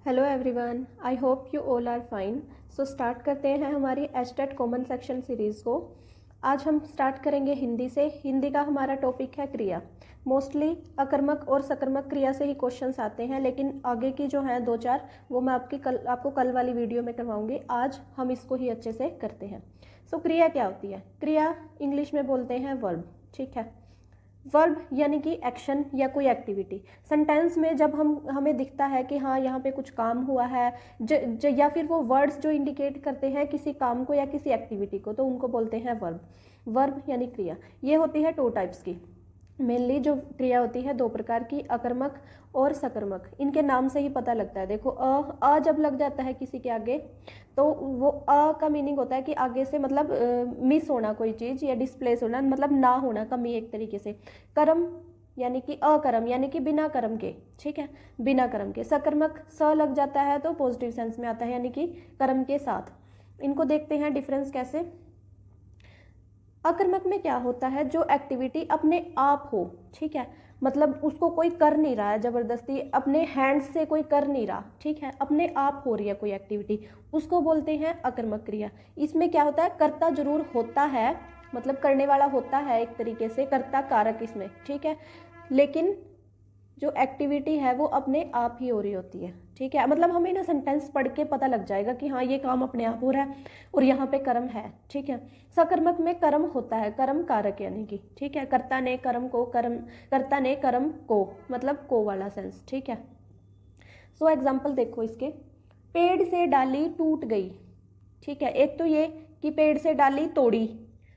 Hello everyone, I hope you all are fine. So start करते हैं हमारी HTET common section series को। आज हम स्टार्ट करेंगे हिंदी से। हिंदी का हमारा टॉपिक है क्रिया। मोस्टली अकर्मक और सकर्मक क्रिया से ही क्वेश्चंस आते हैं, लेकिन आगे की जो हैं दो चार वो मैं आपको कल वाली वीडियो में करवाऊंगी। आज हम इसको ही अच्छे से करते हैं। सो क्रिया क्या होती है? क्रिया इंग्लिश में बोलते हैं वर्ब। ठीक है, वर्ब यानी कि एक्शन या कोई एक्टिविटी। सेंटेंस में जब हमें दिखता है कि हाँ यहाँ पे कुछ काम हुआ है या फिर वो वर्ड्स जो इंडिकेट करते हैं किसी काम को या किसी एक्टिविटी को, तो उनको बोलते हैं वर्ब। वर्ब यानी क्रिया। ये होती है टू टाइप्स की। मेनली जो क्रिया होती है दो प्रकार की, अकर्मक और सकर्मक। इनके नाम से ही पता लगता है। देखो अ जब लग जाता है किसी के आगे तो वो अ का मीनिंग होता है कि आगे से मतलब मिस होना कोई चीज़ या डिस्प्लेस होना, मतलब ना होना, कमी एक तरीके से। कर्म यानी कि अकर्म यानी कि बिना कर्म के। ठीक है, बिना कर्म के। सकर्मक स लग जाता है तो पॉजिटिव सेंस में आता है, यानी कि कर्म के साथ। इनको देखते हैं डिफरेंस कैसे। अकर्मक में क्या होता है? जो एक्टिविटी अपने आप हो। ठीक है, मतलब उसको कोई कर नहीं रहा है जबरदस्ती, अपने हैंड्स से कोई कर नहीं रहा। ठीक है, अपने आप हो रही है कोई एक्टिविटी, उसको बोलते हैं अकर्मक क्रिया। इसमें क्या होता है? कर्ता जरूर होता है, मतलब करने वाला होता है एक तरीके से, कर्ता कारक इसमें। ठीक है, लेकिन जो एक्टिविटी है वो अपने आप ही हो रही होती है। ठीक है, मतलब हमें ना सेंटेंस पढ़ के पता लग जाएगा कि हाँ ये काम अपने आप हो रहा है और यहाँ पे कर्म है। ठीक है, सकर्मक में कर्म होता है, कर्म कारक यानी कि। ठीक है, कर्ता ने कर्म को, मतलब को वाला सेंस। ठीक है, सो एग्जाम्पल देखो इसके। पेड़ से डाली टूट गई। ठीक है, एक तो ये कि पेड़ से डाली तोड़ी,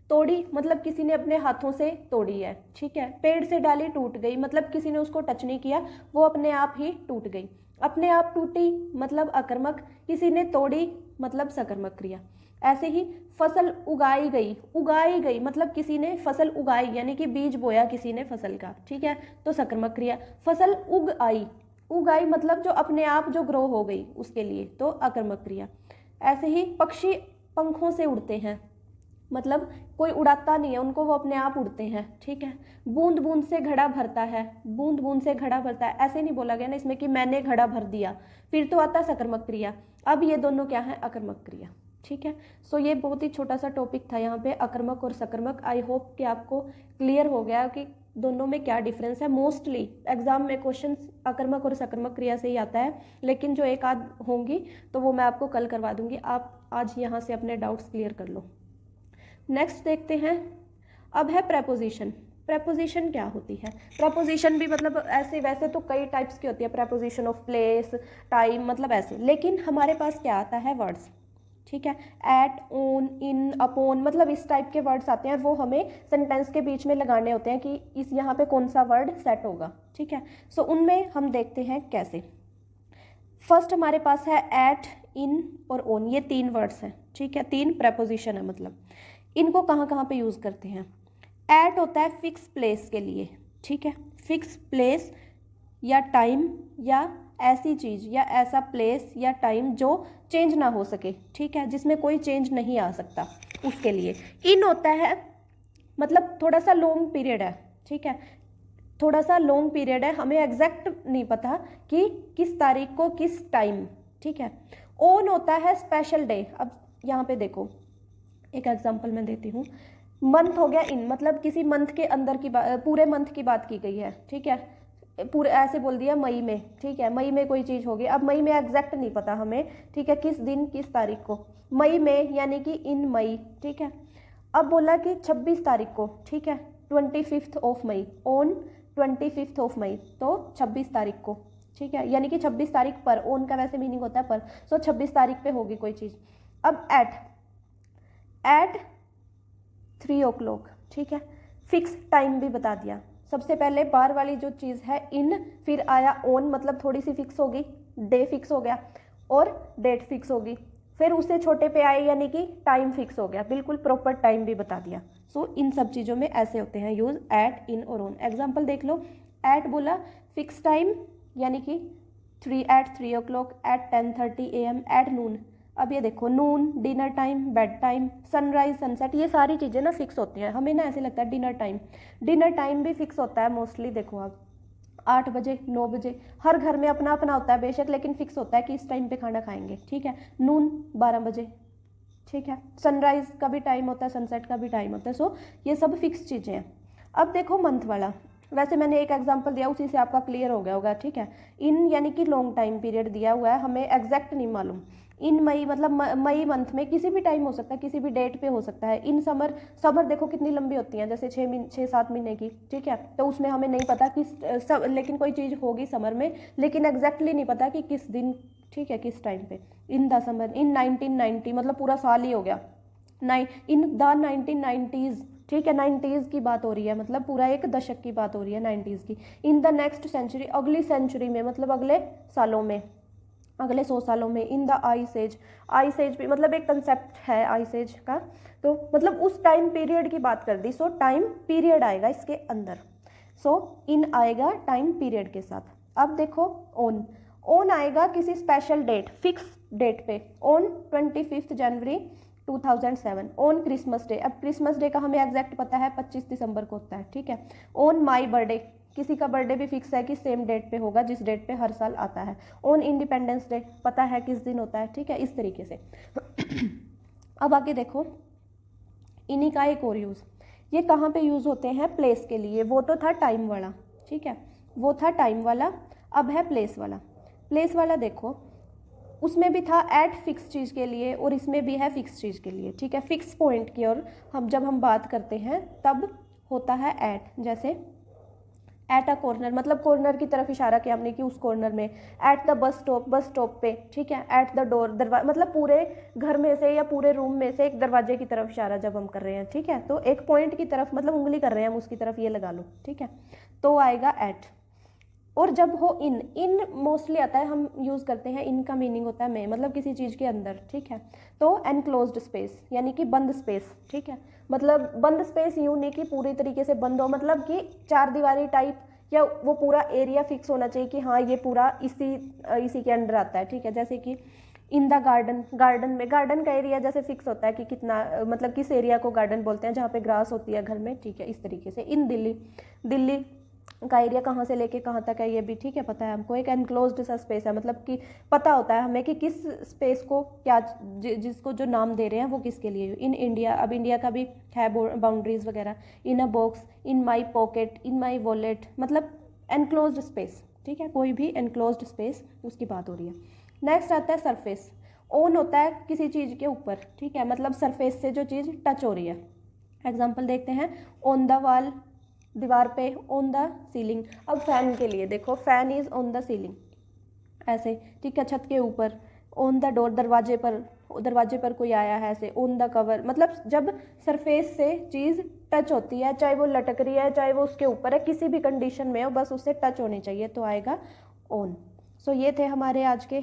तोड़ी मतलब किसी ने अपने हाथों से तोड़ी है। ठीक है, पेड़ से डाली टूट गई मतलब किसी ने उसको टच नहीं किया, वो अपने आप ही टूट गई। अपने आप टूटी मतलब अकर्मक, किसी ने तोड़ी मतलब सकर्मक क्रिया। ऐसे ही फसल उगाई गई, उगाई गई मतलब किसी ने फसल उगाई यानी कि बीज बोया किसी ने फसल का। ठीक है, तो सकर्मक क्रिया। फसल उग आई, उगाई मतलब जो अपने आप जो ग्रो हो गई उसके लिए, तो अकर्मक क्रिया। ऐसे ही पक्षी पंखों से उड़ते हैं, मतलब कोई उड़ाता नहीं है उनको, वो अपने आप उड़ते हैं। ठीक है, बूंद बूंद से घड़ा भरता है, बूंद बूंद से घड़ा भरता है, ऐसे नहीं बोला गया ना इसमें कि मैंने घड़ा भर दिया, फिर तो आता सकर्मक क्रिया। अब ये दोनों क्या है? अकर्मक क्रिया। ठीक है, सो ये बहुत ही छोटा सा टॉपिक था यहाँ पे, अकर्मक और सकर्मक। आई होप कि आपको क्लियर हो गया कि दोनों में क्या डिफरेंस है। मोस्टली एग्जाम में क्वेश्चन अकर्मक और सकर्मक क्रिया से ही आता है, लेकिन जो एक आध होंगी तो वो मैं आपको कल करवा दूंगी। आप आज यहाँ से अपने डाउट्स क्लियर कर लो। नेक्स्ट देखते हैं, अब है प्रेपोजिशन। प्रेपोजिशन क्या होती है? प्रेपोजिशन भी मतलब ऐसे वैसे तो कई टाइप्स की होती है, प्रेपोजिशन ऑफ प्लेस, टाइम, मतलब ऐसे, लेकिन हमारे पास क्या आता है? वर्ड्स। ठीक है, एट, ऑन, इन, अपॉन, मतलब इस टाइप के वर्ड्स आते हैं, वो हमें सेंटेंस के बीच में लगाने होते हैं कि इस यहाँ पे कौन सा वर्ड सेट होगा। ठीक है, सो उनमें हम देखते हैं कैसे। फर्स्ट हमारे पास है एट, इन और ऑन, ये तीन वर्ड्स हैं। ठीक है, तीन प्रेपोजिशन है, मतलब इनको कहाँ कहाँ पे यूज़ करते हैं? एट होता है फिक्स प्लेस के लिए। ठीक है, फिक्स प्लेस या टाइम या ऐसी चीज़ या ऐसा प्लेस या टाइम जो चेंज ना हो सके। ठीक है, जिसमें कोई चेंज नहीं आ सकता, उसके लिए। इन होता है मतलब थोड़ा सा लॉन्ग पीरियड है। ठीक है, थोड़ा सा लॉन्ग पीरियड है, हमें एग्जैक्ट नहीं पता कि किस तारीख को किस टाइम। ठीक है, ऑन होता है स्पेशल डे। अब यहाँ पे देखो एक एग्जांपल मैं देती हूँ। मंथ हो गया इन, मतलब किसी मंथ के अंदर की बात, पूरे मंथ की बात की गई है। ठीक है, पूरे ऐसे बोल दिया मई में। ठीक है, मई में कोई चीज़ होगी, अब मई में एग्जैक्ट नहीं पता हमें। ठीक है, किस दिन किस तारीख को, मई में यानी कि इन मई। ठीक है, अब बोला कि 26 तारीख को। ठीक है, 25th of May, on 25th of May, तो 26 तारीख को। ठीक है, यानी कि 26 तारीख पर, ऑन का वैसे मीनिंग होता है पर, सो 26 तारीख पे होगी कोई चीज़। अब एट 3 o'clock। ठीक है, फिक्स टाइम भी बता दिया। सबसे पहले बार वाली जो चीज़ है इन, फिर आया ऑन, मतलब थोड़ी सी फिक्स होगी, डे फिक्स हो गया और डेट फिक्स होगी, फिर उससे छोटे पे आए यानी कि टाइम फिक्स हो गया, बिल्कुल प्रॉपर टाइम भी बता दिया। सो इन सब चीज़ों में ऐसे होते हैं यूज़ एट, इन और ऑन। एग्जाम्पल देख लो, एट बोला फिक्स टाइम यानी कि at 3 o'clock, at 10:30 AM, at noon. अब ये देखो, noon dinner time, bed time, sunrise sunset, ये सारी चीज़ें ना फिक्स होती हैं। हमें ना ऐसे लगता है डिनर टाइम भी फिक्स होता है मोस्टली। देखो 8 बजे, 9 बजे, हर घर में अपना अपना होता है बेशक, लेकिन फिक्स होता है कि इस टाइम पे खाना खाएंगे, ठीक है। नून 12 बजे, ठीक है। सनराइज का भी टाइम होता है, सनसेट का भी टाइम होता है। सो ये सब फिक्स चीज़ें हैं। अब देखो मंथ वाला, वैसे मैंने एक एग्जांपल दिया, उसी से आपका क्लियर हो गया होगा, ठीक है। इन यानी कि लॉन्ग टाइम पीरियड दिया हुआ है, हमें एग्जैक्ट नहीं मालूम। इन मई मतलब मई मंथ में किसी भी टाइम हो सकता है, किसी भी डेट पे हो सकता है। इन समर, समर देखो कितनी लंबी होती है, जैसे 6-7 महीने की, ठीक है। तो उसमें हमें नहीं पता कि लेकिन कोई चीज़ होगी समर में, लेकिन एग्जैक्टली नहीं पता कि किस दिन, ठीक है, किस टाइम पे। इन द समर इन 1990, मतलब पूरा साल ही हो गया। इन द 1990s, ठीक है, 90s की बात हो रही है, मतलब पूरा एक दशक की बात हो रही है 90s की। इन द नेक्स्ट सेंचुरी, अगली सेंचुरी में, मतलब अगले सालों में, अगले 100 सालों में। In the ice age, ice age भी मतलब एक कंसेप्ट है आइस एज का, तो मतलब उस टाइम पीरियड की बात कर दी। सो टाइम पीरियड आएगा इसके अंदर। सो इन आएगा टाइम पीरियड के साथ। अब देखो ऑन, ऑन आएगा किसी स्पेशल डेट, फिक्स डेट पे। On 25 January 2007, on Christmas day. अब क्रिसमस डे का हमें एग्जैक्ट पता है 25 दिसंबर को होता है, ठीक है। ऑन माई बर्थडे, किसी का बर्थडे भी फिक्स है कि सेम डेट पे होगा जिस डेट पे हर साल आता है। ऑन इंडिपेंडेंस डे, पता है किस दिन होता है, ठीक है, इस तरीके से। अब आगे देखो, इन्हीं का एक और यूज़, ये कहाँ पे यूज़ होते हैं, प्लेस के लिए। वो तो था टाइम वाला, ठीक है, वो था टाइम वाला। अब है प्लेस वाला। प्लेस वाला देखो, उसमें भी था एट फिक्स चीज़ के लिए, और इसमें भी है फिक्स चीज़ के लिए, ठीक है, फिक्स पॉइंट की। और हम जब हम बात करते हैं तब होता है एट, जैसे एट अ कॉर्नर, मतलब कॉर्नर की तरफ इशारा किया हमने कि उस कॉर्नर में। At the bus stop, bus stop पे, ठीक है। एट द डोर, दरवाजा, मतलब पूरे घर में से या पूरे रूम में से एक दरवाजे की तरफ इशारा जब हम कर रहे हैं, ठीक है। तो एक पॉइंट की तरफ, मतलब उंगली कर रहे हैं हम उसकी तरफ, ये लगा लो, ठीक है। तो आएगा एट। और जब हो इन, इन मोस्टली आता है, हम यूज़ करते हैं, इन का मीनिंग होता है में, मतलब किसी चीज़ के अंदर, ठीक है। तो एनक्लोज्ड स्पेस यानी कि बंद स्पेस, ठीक है। मतलब बंद स्पेस यूँ नहीं कि पूरी तरीके से बंद हो, मतलब कि चार दीवारी टाइप, या वो पूरा एरिया फिक्स होना चाहिए कि हाँ ये पूरा इसी के अंडर आता है, ठीक है। जैसे कि इन द गार्डन, गार्डन में, गार्डन का एरिया जैसे फिक्स होता है कि कितना, मतलब किस एरिया को गार्डन बोलते हैं, जहाँ पे ग्रास होती है घर में, ठीक है, इस तरीके से। इन दिल्ली, दिल्ली का एरिया कहाँ से लेके कहाँ तक है ये भी, ठीक है, पता है हमको। एक एनक्लोज्ड सा स्पेस है, मतलब कि पता होता है हमें कि किस स्पेस को क्या, जिसको जो नाम दे रहे हैं वो किसके लिए। इन इंडिया, अब इंडिया का भी है बाउंड्रीज वगैरह। In a box, in my pocket, in my wallet, मतलब एनक्लोज्ड स्पेस, ठीक है, कोई भी एनक्लोज्ड स्पेस उसकी बात हो रही है। नेक्स्ट आता है सरफेस। ऑन होता है किसी चीज़ के ऊपर, ठीक है, मतलब सरफेस से जो चीज़ टच हो रही है। एग्जाम्पल देखते हैं, ऑन द वॉल, दीवार पे, ऑन द सीलिंग। अब फैन के लिए देखो, fan is on the ceiling, ऐसे, ठीक है, छत के ऊपर। ऑन द डोर, दरवाजे पर, दरवाजे पर कोई आया है, ऐसे। ऑन द कवर, मतलब जब सरफेस से चीज़ टच होती है, चाहे वो लटक रही है, चाहे वो उसके ऊपर है, किसी भी कंडीशन में हो, बस उससे टच होनी चाहिए, तो आएगा ऑन। सो ये थे हमारे आज के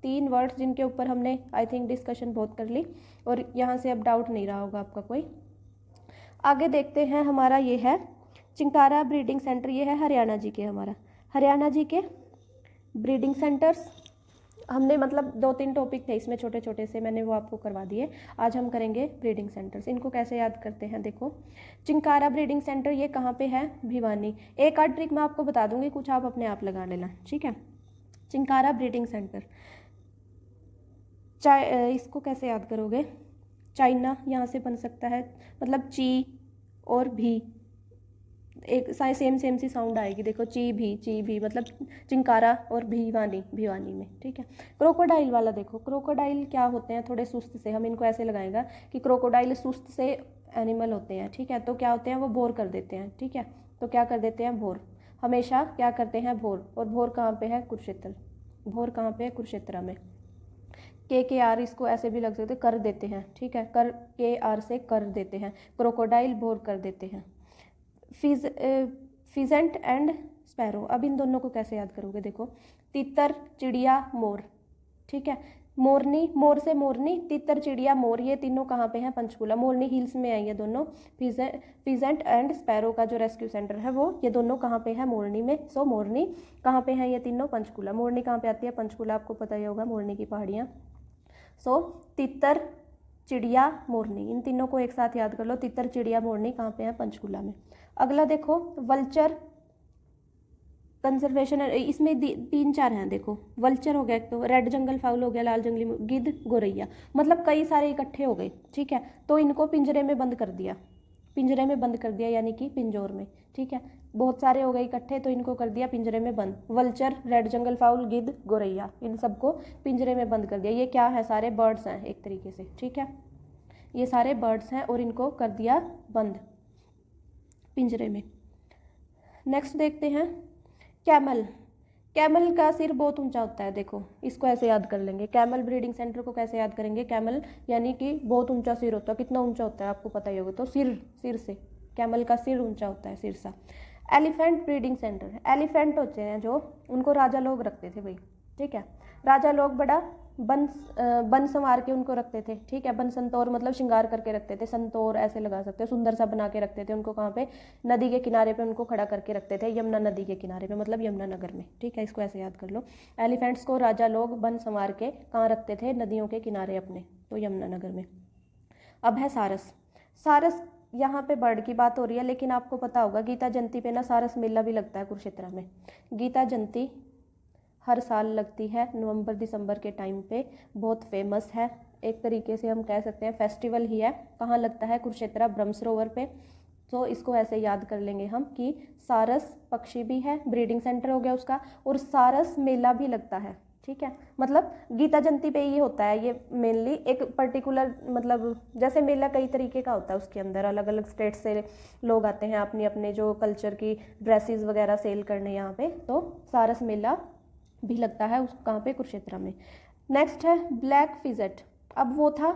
3 वर्ड्स, जिनके ऊपर हमने आई थिंक डिस्कशन बहुत कर ली, और यहाँ से अब डाउट नहीं रहा होगा आपका कोई। आगे देखते हैं, हमारा ये है चिंकारा ब्रीडिंग सेंटर, ये है हरियाणा जी के, हमारा हरियाणा जी के ब्रीडिंग सेंटर्स। हमने मतलब 2-3 टॉपिक थे इसमें छोटे छोटे से, मैंने वो आपको करवा दिए। आज हम करेंगे ब्रीडिंग सेंटर्स। इनको कैसे याद करते हैं, देखो चिंकारा ब्रीडिंग सेंटर ये कहाँ पे है, भिवानी। एक आध ट्रिक मैं आपको बता दूंगी, कुछ आप अपने आप लगा लेना, ठीक है। चिंकारा ब्रीडिंग सेंटर, इसको कैसे याद करोगे, चाइना यहाँ से बन सकता है, मतलब ची और भी एक सेम सेम सी साउंड आएगी, देखो ची भी मतलब चिंकारा, और भिवानी, भिवानी में, ठीक है। क्रोकोडाइल वाला देखो, क्रोकोडाइल क्या होते हैं, थोड़े सुस्त से, हम इनको ऐसे लगाएगा कि क्रोकोडाइल सुस्त से एनिमल होते हैं, ठीक है। तो क्या होते हैं, वो बोर कर देते हैं, ठीक है। तो क्या कर देते हैं, भोर, हमेशा क्या करते हैं, भोर। और भोर कहाँ पे है, कुरुक्षेत्र। भोर कहाँ पे है, कुरुक्षेत्र में। के आर इसको ऐसे भी लग सकते, कर देते हैं, ठीक है, कर, के आर से कर देते हैं, क्रोकोडाइल भोर कर देते हैं। फिजेंट एंड स्पैरो, अब इन दोनों को कैसे याद करोगे, देखो तितर, चिड़िया, मोर, ठीक है। मोरनी, मोर से मोरनी, तितर, चिड़िया, मोर, ये तीनों कहाँ पे हैं, पंचकूला। मोरनी हिल्स में है ये दोनों। फिजेंट एंड स्पैरो का जो रेस्क्यू सेंटर है वो, ये दोनों कहाँ पे है, मोरनी में। सो मोरनी कहाँ पे है, ये तीनों पंचकूला। मोरनी कहाँ पे आती है, पंचकूला, आपको पता ही होगा, मोरनी की पहाड़ियाँ। सो तितर, चिड़िया, मोरनी, इन तीनों को एक साथ याद कर लो। तितर, चिड़िया, मोरनी कहाँ पे है, पंचकूला में। अगला देखो वल्चर, कंजर्वेशन इसमें तीन चार हैं देखो, वल्चर हो गया एक, तो रेड जंगल फाउल हो गया, लाल जंगली गिद्ध, गोरैया, मतलब कई सारे इकट्ठे हो गए, ठीक है। तो इनको पिंजरे में बंद कर दिया, पिंजरे में बंद कर दिया यानी कि पिंजौर में, ठीक है। बहुत सारे हो गए इकट्ठे तो इनको कर दिया पिंजरे में बंद। वल्चर, रेड जंगल फाउल, गिद्ध, गोरैया, इन सबको पिंजरे में बंद कर दिया। ये क्या है, सारे बर्ड्स हैं एक तरीके से, ठीक है। ये सारे बर्ड्स हैं और इनको कर दिया बंद पिंजरे में। नेक्स्ट देखते हैं कैमल। कैमल का सिर बहुत ऊंचा होता है, देखो इसको ऐसे याद कर लेंगे। कैमल ब्रीडिंग सेंटर को कैसे याद करेंगे, कैमल यानी कि बहुत ऊंचा सिर होता है। कितना ऊंचा होता है आपको पता ही होगा, तो सिर से कैमल का सिर ऊंचा होता है, सिर सा। एलिफेंट ब्रीडिंग सेंटर, एलिफेंट होते हैं जो, उनको राजा लोग रखते थे भाई, ठीक है। राजा लोग बड़ा बन संवार के उनको रखते थे, ठीक है। बन संतोर मतलब श्रृंगार करके रखते थे, संतोर ऐसे लगा सकते हो, सुंदर सा बना के रखते थे उनको। कहाँ पे, नदी के किनारे पे उनको खड़ा करके रखते थे, यमुना नदी के किनारे पे, मतलब यमुनानगर में, ठीक है। इसको ऐसे याद कर लो। एलिफेंट्स को राजा लोग बन संवार के कहाँ रखते थे, नदियों के किनारे अपने, तो यमुनानगर में। अब है सारस। सारस, यहाँ पे बर्ड की बात हो रही है, लेकिन आपको पता होगा गीता जयंती पे ना सारस मेला भी लगता है कुरुक्षेत्र में। गीता जयंती हर साल लगती है नवंबर दिसंबर के टाइम पे, बहुत फेमस है, एक तरीके से हम कह सकते हैं फेस्टिवल ही है। कहाँ लगता है, कुरुक्षेत्र ब्रह्म सरोवर पे। तो इसको ऐसे याद कर लेंगे हम कि सारस पक्षी भी है, ब्रीडिंग सेंटर हो गया उसका, और सारस मेला भी लगता है, ठीक है। मतलब गीता जयंती पे ये होता है, ये मेनली एक पर्टिकुलर, मतलब जैसे मेला कई तरीके का होता है, उसके अंदर अलग अलग स्टेट से लोग आते हैं अपनी अपने जो कल्चर की ड्रेसेस वगैरह सेल करने यहाँ पे, तो सारस मेला भी लगता है उस कहाँ पे, कुरुक्षेत्र में। नेक्स्ट है ब्लैक फिजेट। अब वो था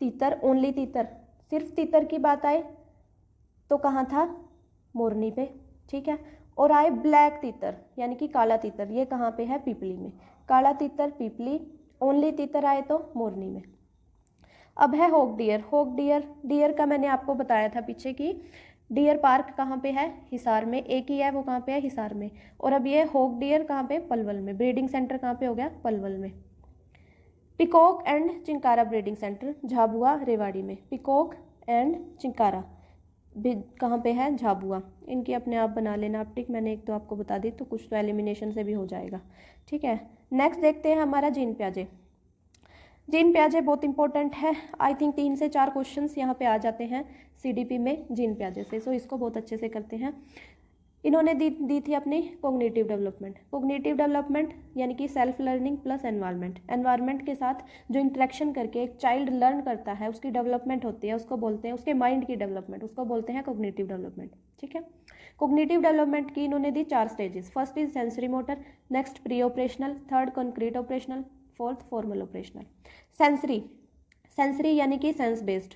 तीतर, ओनली तीतर, सिर्फ तीतर की बात आए तो कहाँ था, मोरनी पे, ठीक है। और आए ब्लैक तीतर यानी कि काला तीतर, ये कहाँ पे है, पीपली में। काला तीतर पीपली, ओनली तीतर आए तो मोरनी में। अब है होक डियर। होक डियर, डियर का मैंने आपको बताया था पीछे कि डियर पार्क कहाँ पे है, हिसार में, एक ही है वो, कहाँ पे है, हिसार में। और अब ये होक डियर कहाँ पे, पलवल में। ब्रीडिंग सेंटर कहाँ पे हो गया, पलवल में। Peacock and chinkara breeding centre Jhabua Rewari में। पिकॉक एंड चिंकारा कहाँ पे है, झाबुआ। इनकी अपने आप बना लेना आप टिक, मैंने एक तो आपको बता दी, तो कुछ तो एलिमिनेशन से भी हो जाएगा, ठीक है। नेक्स्ट देखते हैं हमारा जीन प्याजे। जीन प्याजे बहुत इंपॉर्टेंट है, आई थिंक 3 से 4 क्वेश्चंस यहाँ पे आ जाते हैं सीडीपी में जीन प्याजे से, सो इसको बहुत अच्छे से करते हैं। इन्होंने दी थी अपनी कोग्निटिव डेवलपमेंट। कोग्निटिव डेवलपमेंट यानी कि self learning plus environment, environment के साथ जो इंटरेक्शन करके एक चाइल्ड लर्न करता है, उसकी डेवलपमेंट होती है, उसको बोलते हैं, उसके माइंड की डेवलपमेंट, उसको बोलते हैं कोग्निटिव डेवलपमेंट, ठीक है। कोग्निटिव डेवलपमेंट की इन्होंने दी 4 stages. First is sensory motor, next pre operational, third concrete operational, fourth formal operational. Sensory, sensory यानी कि सेंस बेस्ड,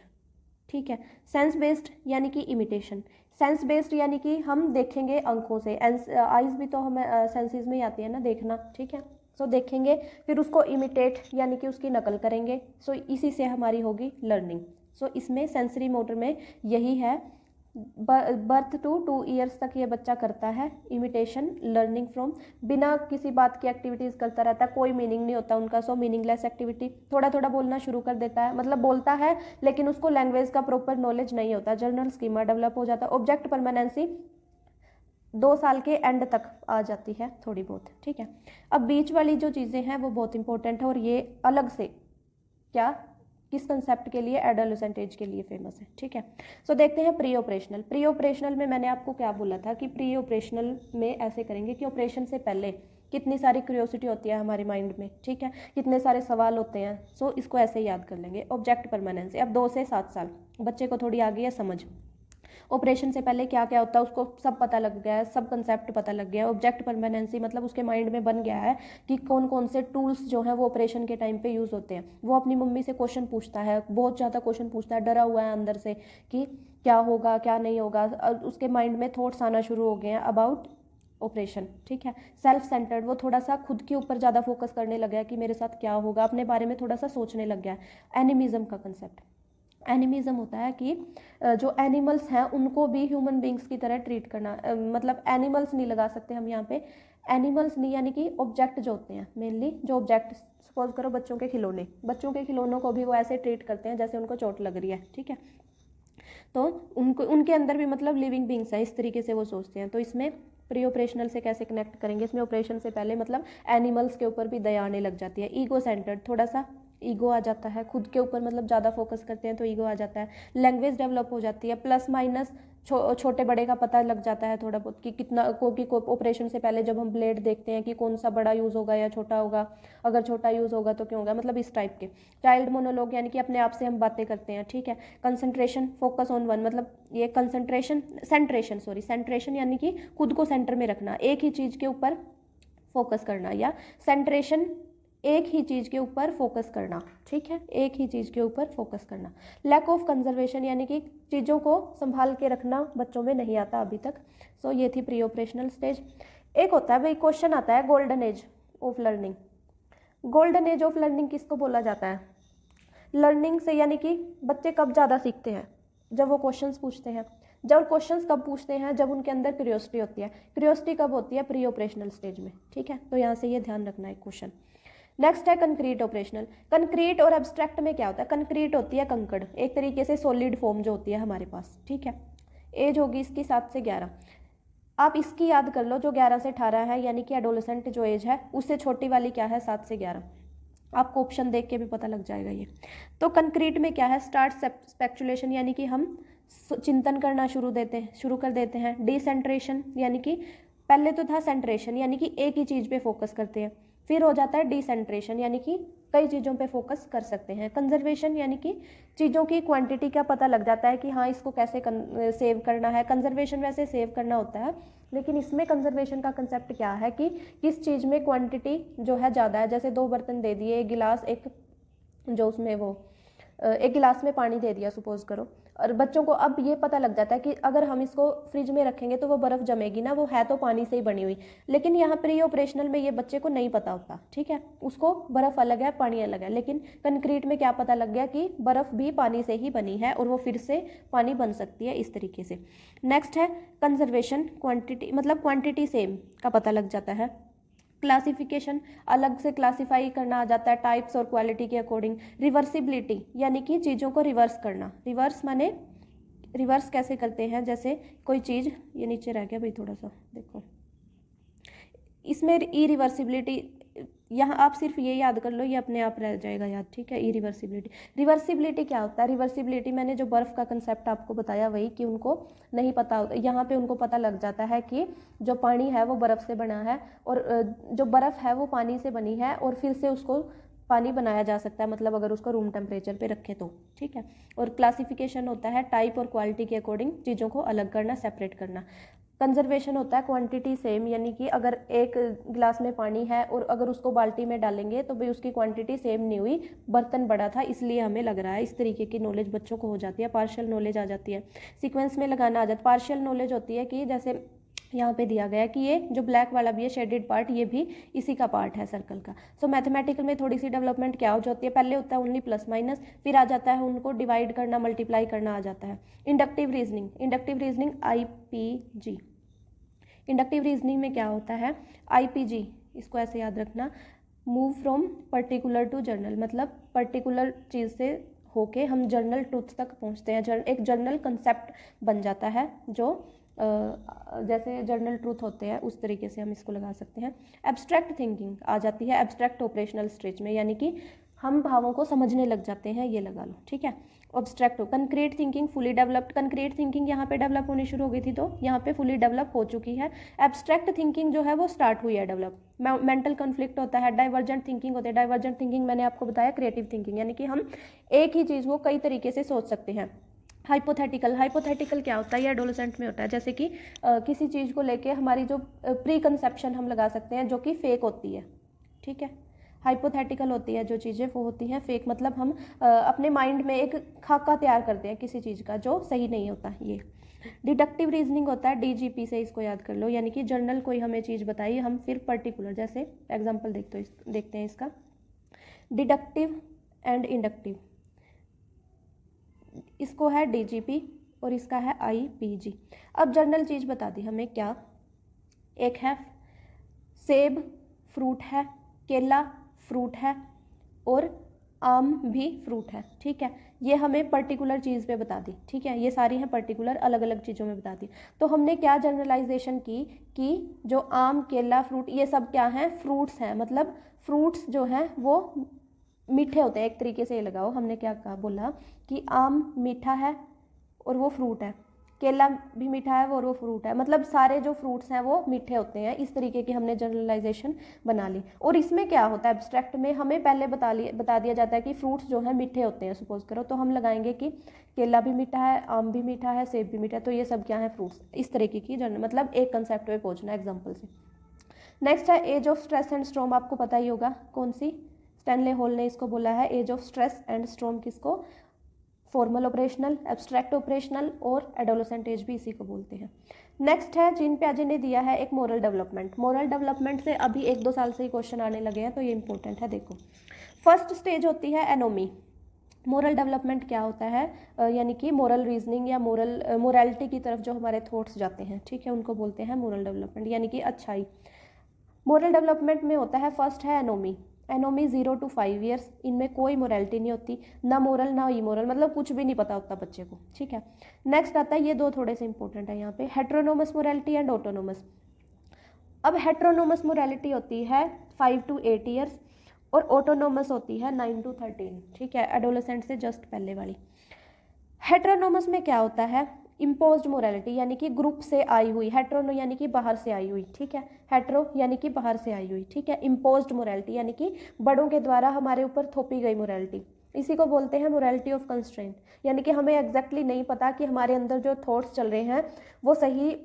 ठीक है। सेंस बेस्ड यानी कि इमिटेशन, सेंस बेस्ड यानी कि हम देखेंगे आंखों से, आइज भी तो हमें सेंसेस में ही आती है ना देखना, ठीक है। सो देखेंगे फिर उसको इमिटेट यानी कि उसकी नकल करेंगे, सो इसी से हमारी होगी लर्निंग। सो इसमें सेंसरी मोटर में यही है, बर्थ टू 2 ईयर्स तक ये बच्चा करता है इमिटेशन, लर्निंग फ्रॉम, बिना किसी बात की एक्टिविटीज़ करता रहता है, कोई मीनिंग नहीं होता उनका, सो मीनिंगलेस एक्टिविटी। थोड़ा थोड़ा बोलना शुरू कर देता है, मतलब बोलता है लेकिन उसको लैंग्वेज का प्रॉपर नॉलेज नहीं होता, जर्नल स्कीमा डेवलप हो जाता है। ऑब्जेक्ट परमानेंसी 2 साल के एंड तक आ जाती है थोड़ी बहुत, ठीक है। अब बीच वाली जो चीज़ें हैं वो बहुत इंपॉर्टेंट है, और ये अलग से क्या, किस कंसेप्ट के लिए, एडोलेसेंट एज के लिए फेमस है, ठीक है। सो देखते हैं प्री ऑपरेशनल। प्री ऑपरेशनल में मैंने आपको क्या बोला था कि प्री ऑपरेशनल में ऐसे करेंगे कि ऑपरेशन से पहले कितनी सारी क्यूरियोसिटी होती है हमारे माइंड में, ठीक है, कितने सारे सवाल होते हैं। सो इसको ऐसे याद कर लेंगे। ऑब्जेक्ट परमानेंसी, अब 2 से 7 साल बच्चे को थोड़ी आ गई है समझ, ऑपरेशन से पहले क्या क्या होता है उसको सब पता लग गया है, सब कंसेप्ट पता लग गया है। ऑब्जेक्ट परमानेंसी मतलब उसके माइंड में बन गया है कि कौन कौन से टूल्स जो हैं वो ऑपरेशन के टाइम पे यूज़ होते हैं। वो अपनी मम्मी से क्वेश्चन पूछता है, बहुत ज़्यादा क्वेश्चन पूछता है, डरा हुआ है अंदर से कि क्या होगा क्या नहीं होगा। उसके माइंड में थॉट्स आना शुरू हो गए हैं अबाउट ऑपरेशन, ठीक है। सेल्फ सेंटर्ड, वो थोड़ा सा खुद के ऊपर ज़्यादा फोकस करने लग गया कि मेरे साथ क्या होगा, अपने बारे में थोड़ा सा सोचने लग गया है। एनिमिज्म का कंसेप्ट, एनिमिज्म होता है कि जो एनिमल्स हैं उनको भी ह्यूमन बींग्स की तरह ट्रीट करना, मतलब एनिमल्स नहीं लगा सकते हम यहाँ पे, एनिमल्स नहीं यानी कि ऑब्जेक्ट जो होते हैं, मेनली जो ऑब्जेक्ट, सपोज करो बच्चों के खिलौने, बच्चों के खिलौनों को भी वो ऐसे ट्रीट करते हैं जैसे उनको चोट लग रही है, ठीक है। तो उनको, उनके अंदर भी मतलब लिविंग बींग्स हैं, इस तरीके से वो सोचते हैं। तो इसमें प्री ऑपरेशनल से कैसे कनेक्ट करेंगे, इसमें ऑपरेशन से पहले मतलब एनिमल्स के ऊपर भी दया आने लग जाती है। ईगो सेंटर्ड, थोड़ा सा ईगो आ जाता है, खुद के ऊपर मतलब ज़्यादा फोकस करते हैं तो ईगो आ जाता है। लैंग्वेज डेवलप हो जाती है, प्लस माइनस छोटे बड़े का पता लग जाता है थोड़ा बहुत कि कितना क्योंकि ऑपरेशन से पहले जब हम ब्लेड देखते हैं कि कौन सा बड़ा यूज़ होगा या छोटा होगा, अगर छोटा यूज़ होगा तो क्यों होगा, मतलब इस टाइप के। चाइल्ड मोनोलॉग यानी कि अपने आप से हम बातें करते हैं, ठीक है। कंसंट्रेशन, फोकस ऑन वन, मतलब ये कंसंट्रेशन, सेंट्रेशन यानी कि खुद को सेंटर में रखना, एक ही चीज़ के ऊपर फोकस करना, या सेंट्रेशन एक ही चीज़ के ऊपर फोकस करना, ठीक है, एक ही चीज़ के ऊपर फोकस करना। लैक ऑफ कंजर्वेशन यानी कि चीज़ों को संभाल के रखना बच्चों में नहीं आता अभी तक। सो ये थी प्री ऑपरेशनल स्टेज। एक होता है भाई, क्वेश्चन आता है golden age of learning. Golden age of learning किसको बोला जाता है? लर्निंग से यानी कि बच्चे कब ज़्यादा सीखते हैं? जब वो क्वेश्चंस पूछते हैं। जब क्वेश्चंस कब पूछते हैं? जब उनके अंदर क्यूरियोसिटी होती है। क्यूरियोसिटी कब होती है? प्री ऑपरेशनल स्टेज में, ठीक है। तो यहाँ से ये ध्यान रखना है क्वेश्चन। नेक्स्ट है कंक्रीट ऑपरेशनल। कंक्रीट और एब्स्ट्रैक्ट में क्या होता है? कंक्रीट होती है कंकड़, एक तरीके से सॉलिड फॉर्म जो होती है हमारे पास, ठीक है। एज होगी इसकी 7 से 11। आप इसकी याद कर लो, जो 11 से 18 है यानी कि एडोलेसेंट जो एज है, उससे छोटी वाली क्या है? 7 से 11। आपको ऑप्शन देख के भी पता लग जाएगा ये। तो कंक्रीट में क्या है? स्टार्ट स्पेक्युलेशन यानी कि हम चिंतन करना शुरू कर देते हैं। डिसेंट्रेशन यानी कि पहले तो था सेंट्रेशन यानी कि एक ही चीज़ पे फोकस करते हैं, फिर हो जाता है डिसेंट्रेशन यानी कि कई चीज़ों पे फोकस कर सकते हैं। कंजर्वेशन यानी कि चीज़ों की क्वांटिटी का पता लग जाता है कि हाँ इसको कैसे सेव करना है। कंजर्वेशन वैसे सेव करना होता है, लेकिन इसमें कंजर्वेशन का कंसेप्ट क्या है कि किस चीज़ में क्वांटिटी जो है ज़्यादा है। जैसे 2 बर्तन दे दिए, एक गिलास, एक जो उसमें वो एक गिलास में पानी दे दिया सपोज करो, और बच्चों को अब ये पता लग जाता है कि अगर हम इसको फ्रिज में रखेंगे तो वो बर्फ़ जमेगी ना, वो है तो पानी से ही बनी हुई। लेकिन यहाँ प्री ऑपरेशनल में ये बच्चे को नहीं पता होता, ठीक है, उसको बर्फ़ अलग है पानी अलग है। लेकिन कंक्रीट में क्या पता लग गया कि बर्फ़ भी पानी से ही बनी है और वो फिर से पानी बन सकती है, इस तरीके से। नेक्स्ट है कंजर्वेशन, क्वांटिटी मतलब क्वांटिटी सेम का पता लग जाता है। क्लासिफिकेशन, अलग से क्लासिफाई करना आ जाता है टाइप्स और क्वालिटी के अकॉर्डिंग। रिवर्सिबिलिटी यानी कि चीज़ों को रिवर्स करना। रिवर्स माने रिवर्स कैसे करते हैं? जैसे कोई चीज़, ये नीचे रह गया भाई थोड़ा सा देखो, इसमें ई रिवर्सिबिलिटी, यहाँ आप सिर्फ ये याद कर लो, ये अपने आप रह जाएगा याद, ठीक है। ई रिवर्सिबिलिटी, रिवर्सिबिलिटी क्या होता है? रिवर्सिबिलिटी मैंने जो बर्फ़ का कंसेप्ट आपको बताया वही, कि उनको नहीं पता होता, यहाँ पे उनको पता लग जाता है कि जो पानी है वो बर्फ़ से बना है, और जो बर्फ़ है वो पानी से बनी है, और फिर से उसको पानी बनाया जा सकता है, मतलब अगर उसको रूम टेम्परेचर पे रखें तो, ठीक है। और क्लासिफिकेशन होता है टाइप और क्वालिटी के अकॉर्डिंग चीज़ों को अलग करना, सेपरेट करना। कंजर्वेशन होता है क्वांटिटी सेम, यानी कि अगर एक गिलास में पानी है और अगर उसको बाल्टी में डालेंगे तो भाई उसकी क्वांटिटी सेम नहीं हुई, बर्तन बड़ा था इसलिए हमें लग रहा है। इस तरीके की नॉलेज बच्चों को हो जाती है, पार्शियल नॉलेज आ जाती है। सीक्वेंस में लगाना आ जाता है। पार्शियल नॉलेज होती है कि जैसे यहाँ पे दिया गया है कि ये जो ब्लैक वाला भी है शेडेड पार्ट, ये भी इसी का पार्ट है सर्कल का। सो मैथमेटिकल में थोड़ी सी डेवलपमेंट क्या हो जाती है? पहले होता है ओनली प्लस माइनस, फिर आ जाता है उनको डिवाइड करना, मल्टीप्लाई करना आ जाता है। Inductive reasoning, inductive reasoning IPG। Inductive reasoning में क्या होता है? IPG, इसको ऐसे याद रखना, move from particular to general, मतलब पर्टिकुलर चीज़ से होके हम जर्नल ट्रूथ तक पहुंचते हैं। एक जर्नल कंसेप्ट बन जाता है, जो जैसे जर्नल ट्रूथ होते हैं उस तरीके से हम इसको लगा सकते हैं। एब्स्ट्रैक्ट थिंकिंग आ जाती है एब्स्ट्रैक्ट ऑपरेशनल स्टेज में, यानी कि हम भावों को समझने लग जाते हैं, ये लगा लो, ठीक है। ऑब्स्ट्रैक्ट हो। Concrete thinking fully developed, concrete thinking यहाँ पे डेवलप होनी शुरू हो गई थी, तो यहाँ पे फुली डेवलप हो चुकी है। एब्स्ट्रैक्ट थिंकिंग जो है वो स्टार्ट हुई है डेवलप। मेंटल कॉन्फ्लिक्ट होता है। डाइवर्जेंट थिंकिंग होती है। डाइवर्जेंट थिंकिंग मैंने आपको बताया क्रिएटिव थिंकिंग, यानी कि हम एक ही चीज़ को कई तरीके से सोच सकते हैं। हाइपोथेटिकल, हाइपोथेटिकल क्या होता है? ये एडोलेसेंट में होता है। जैसे कि किसी चीज़ को लेके हमारी जो प्री कंसेप्शन हम लगा सकते हैं जो कि फेक होती है, ठीक है। हाइपोथेटिकल होती है जो चीज़ें, वो होती हैं फेक, मतलब हम अपने माइंड में एक खाका तैयार करते हैं किसी चीज़ का जो सही नहीं होता। ये डिडक्टिव रीजनिंग होता है, DGP से इसको याद कर लो, यानी कि जर्नल कोई हमें चीज़ बताई, हम फिर पर्टिकुलर, जैसे एग्जाम्पल देखते हैं इसका। डिडक्टिव एंड इंडक्टिव, इसको है DGP और इसका है IPG। अब जर्नल चीज़ बता दी हमें क्या, एक है सेब फ्रूट है, केला फ्रूट है, और आम भी फ्रूट है, ठीक है। ये हमें पर्टिकुलर चीज़ पे बता दी, ठीक है। ये सारी हैं पर्टिकुलर अलग अलग चीज़ों में बता दी। तो हमने क्या जनरलाइजेशन की कि जो आम, केला, फ्रूट ये सब क्या हैं, फ्रूट्स हैं। मतलब फ्रूट्स जो हैं वो मीठे होते हैं, एक तरीके से ये लगाओ। हमने क्या कहा, बोला कि आम मीठा है और वो फ्रूट है, केला भी मीठा है और वो फ्रूट है। मतलब सारे जो फ्रूट्स हैं वो मीठे होते हैं। इस तरीके की हमने जनरलाइजेशन बना ली। और इसमें क्या होता है, एब्स्ट्रैक्ट में हमें पहले बता दिया जाता है कि फ्रूट्स जो है मीठे होते हैं, सपोज करो। तो हम लगाएंगे कि केला भी मीठा है, आम भी मीठा है, सेब भी मीठा है, तो ये सब क्या है, फ्रूट्स। इस तरीके की मतलब एक कंसेप्ट में पहुंचना एग्जाम्पल से। नेक्स्ट है age of stress and storm. आपको पता ही होगा कौन सी, स्टैनले हॉल ने इसको बोला है age of stress and storm. किसको, फॉर्मल ऑपरेशनल, एब्स्ट्रैक्ट ऑपरेशनल और एडोलेसेंट एज भी इसी को बोलते हैं। नेक्स्ट है जीन पियाजे ने दिया है एक मोरल डेवलपमेंट। मोरल डेवलपमेंट से अभी 1-2 साल से ही क्वेश्चन आने लगे हैं, तो ये इंपॉर्टेंट है। देखो, फर्स्ट स्टेज होती है एनोमी। मोरल डेवलपमेंट क्या होता है, यानी कि मोरल रीजनिंग या मोरालिटी की तरफ जो हमारे थॉट्स जाते हैं, ठीक है, उनको बोलते हैं मोरल डेवलपमेंट, यानी कि अच्छाई। मोरल डेवलपमेंट में होता है, फर्स्ट है एनोमी। एनोमी 0 to 5 ईयर्स, इनमें कोई मोरालिटी नहीं होती, ना मोरल ना इमोरल, मतलब कुछ भी नहीं पता होता बच्चे को, ठीक है। नेक्स्ट आता है, ये दो थोड़े से इंपॉर्टेंट है यहाँ पे, हेट्रोनोमस मोरालिटी एंड ऑटोनोमस। अब हेट्रोनोमस मोरालिटी होती है 5 to 8 ईयर्स और ऑटोनोमस होती है 9 to 13, ठीक है, एडोलेसेंट से जस्ट पहले वाली। हेट्रोनोमस में क्या होता है, इम्पोज्ड मोरालिटी, यानी कि ग्रुप से आई हुई। हेट्रो यानी कि बाहर से आई हुई, ठीक है, हेट्रो यानी कि बाहर से आई हुई, ठीक है। इम्पोज्ड मोरालिटी यानी कि बड़ों के द्वारा हमारे ऊपर थोपी गई मोरालिटी, इसी को बोलते हैं मोरालिटी ऑफ कंस्ट्रेंट। यानी कि हमें एग्जैक्टली नहीं पता कि हमारे अंदर जो थॉट्स चल रहे हैं वो सही,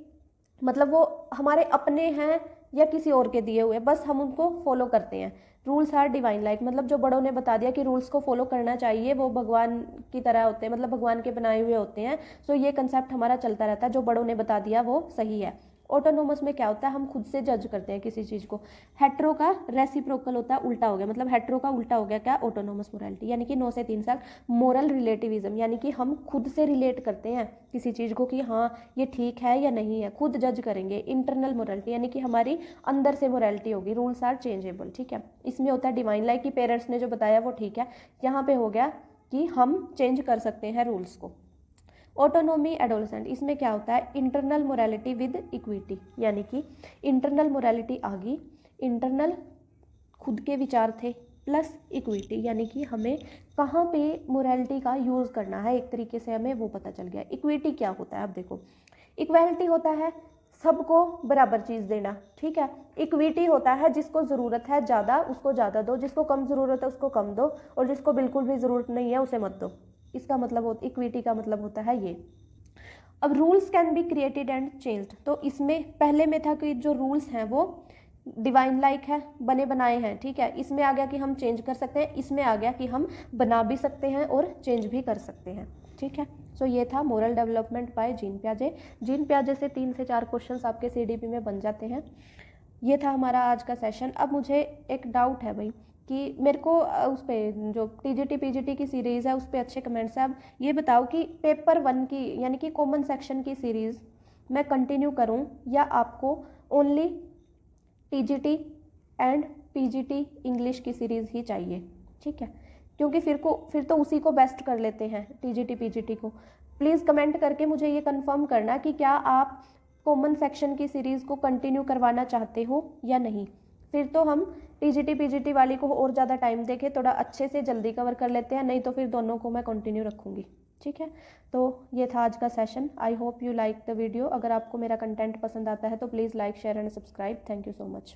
मतलब वो हमारे अपने हैं या किसी और के दिए हुए, बस हम उनको फॉलो करते हैं। रूल्स आर डिवाइन लाइक, मतलब जो बड़ों ने बता दिया कि रूल्स को फॉलो करना चाहिए, वो भगवान की तरह होते हैं, मतलब भगवान के बनाए हुए होते हैं। सो ये कंसेप्ट हमारा चलता रहता है, जो बड़ों ने बता दिया वो सही है। ऑटोनोमस में क्या होता है, हम खुद से जज करते हैं किसी चीज़ को। हेट्रो का रेसिप्रोकल होता है, उल्टा हो गया, मतलब हेट्रो का उल्टा हो गया क्या, ऑटोनोमस मोरालिटी, यानी कि 9 से 3 साल। मोरल रिलेटिविज्म, यानी कि हम खुद से रिलेट करते हैं किसी चीज़ को कि हाँ ये ठीक है या नहीं है, खुद जज करेंगे। इंटरनल मोरालिटी, यानी कि हमारी अंदर से मोरालिटी होगी। रूल्स आर चेंजेबल, ठीक है। इसमें होता है डिवाइन लाइक, कि पेरेंट्स ने जो बताया वो ठीक है। यहाँ पे हो गया कि हम चेंज कर सकते हैं रूल्स को। ऑटोनोमी एडोलेसेंट, इसमें क्या होता है, इंटरनल मोरालिटी विद इक्विटी, यानी कि इंटरनल मोरालिटी आ गई, इंटरनल खुद के विचार थे प्लस इक्विटी, यानी कि हमें कहाँ पे मोरालिटी का यूज़ करना है, एक तरीके से हमें वो पता चल गया। इक्विटी क्या होता है, अब देखो, इक्वालिटी होता है सबको बराबर चीज़ देना, ठीक है। इक्विटी होता है जिसको ज़रूरत है ज़्यादा उसको ज़्यादा दो, जिसको कम ज़रूरत है उसको कम दो, और जिसको बिल्कुल भी ज़रूरत नहीं है उसे मत दो। इसका मतलब इक्विटी का मतलब होता है ये। अब rules can be created and changed, तो इसमें पहले में था कि जो रूल्स हैं वो डिवाइन लाइक है, बने बनाए हैं, ठीक है। इसमें आ गया कि हम चेंज कर सकते हैं, इसमें आ गया कि हम बना भी सकते हैं और चेंज भी कर सकते हैं, ठीक है। सो ये था मोरल डेवलपमेंट बाय जीन पियाजे। जीन पियाजे से 3 से 4 क्वेश्चंस आपके सीडीपी में बन जाते हैं। ये था हमारा आज का सेशन। अब मुझे एक डाउट है भाई, कि मेरे को उस पर जो टीजीटी पीजीटी की सीरीज़ है उस पर अच्छे कमेंट्स हैं। अब ये बताओ कि पेपर 1 की, यानी कि कॉमन सेक्शन की सीरीज़ मैं कंटिन्यू करूं या आपको only TGT and PGT English की सीरीज़ ही चाहिए, ठीक है। क्योंकि फिर तो उसी को बेस्ट कर लेते हैं, टीजीटी पीजीटी को। प्लीज़ कमेंट करके मुझे ये कंफर्म करना कि क्या आप कॉमन सेक्शन की सीरीज़ को कंटिन्यू करवाना चाहते हो या नहीं। फिर तो हम टीजीटी पीजीटी वाली को और ज़्यादा टाइम देके थोड़ा अच्छे से जल्दी कवर कर लेते हैं, नहीं तो फिर दोनों को मैं कंटिन्यू रखूँगी, ठीक है। तो ये था आज का session. I hope you like the video. अगर आपको मेरा कंटेंट पसंद आता है तो please like share and subscribe. Thank you so much.